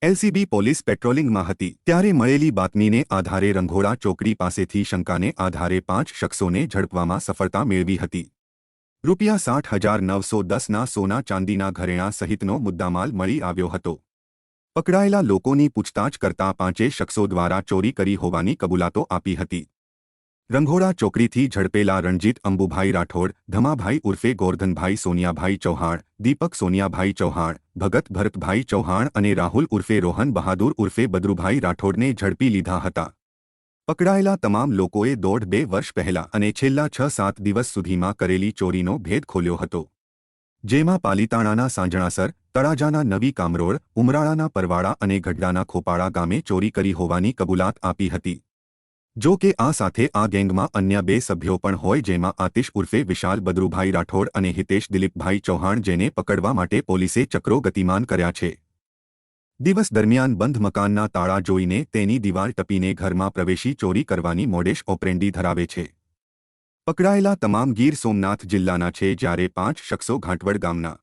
LCB police પેટ્રોલિંગમાં હતી ત્યારે મળેલી બાતમીને આધારે રંઘોળા ચોકડી પાસેથી શંકાને આધારે 5 શખ્સોને ઝડપવામાં સફળતા મેળવી હતી. ₹60,910ના સોના ચાંદીના ઘરેણાં સહિતનો મુદ્દામાલ મળી આવ્યો હતો. પકડાયેલા લોકોની પૂછતાછ કરતા 5 શખ્સો દ્વારા ચોરી કરી હોવાની કબૂલાતો આપી હતી. રંઘોળા ચોકડીથી ઝડપેલા રણજીત અંબુભાઈ રાઠોડ, ધમાભાઈ ઉર્ફે ગોરધનભાઈ સોનિયાભાઈ ચૌહાણ, દીપક સોનિયાભાઈ ચૌહાણ, ભગત ભરતભાઈ ચૌહાણ અને રાહુલ ઉર્ફે રોહન બહાદુર ઉર્ફે બદરુભાઈ રાઠોડને ઝડપી લીધા હતા. પકડાયેલા તમામ લોકોએ 1.5-2 વર્ષ પહેલા અને છેલ્લા 6-7 દિવસ સુધીમાં કરેલી ચોરીનો ભેદ ખોલ્યો હતો. જેમાં પાલીતાણાના સાંજણાસર, તળાજાના નવી કામરોળ, ઉમરાળાના પરવાડા અને ગઢડાના ખોપાળા ગામે ચોરી કરી હોવાની કબૂલાત આપી હતી. જો કે આ સાથે આ ગેંગમાં અન્ય 2 સભ્યો પણ હોય જેમાં આતિશ ઉર્ફે વિશાલ બદરુભાઈ રાઠોડ અને હિતેશ દિલીપભાઈ ચૌહાણ જેને પકડવા માટે પોલીસે ચક્રો ગતિમાન કર્યા છે. દિવસ દરમિયાન બંધ મકાનના તાળા જોઈને તેની દિવાલ ટપીને ઘરમાં પ્રવેશી ચોરી કરવાની મોડેસ ઓપરેન્ડી ધરાવે છે. પકડાયેલા તમામ ગીર સોમનાથ જિલ્લાના છે જ્યારે 5 શખ્સો ઘાંટવડ ગામના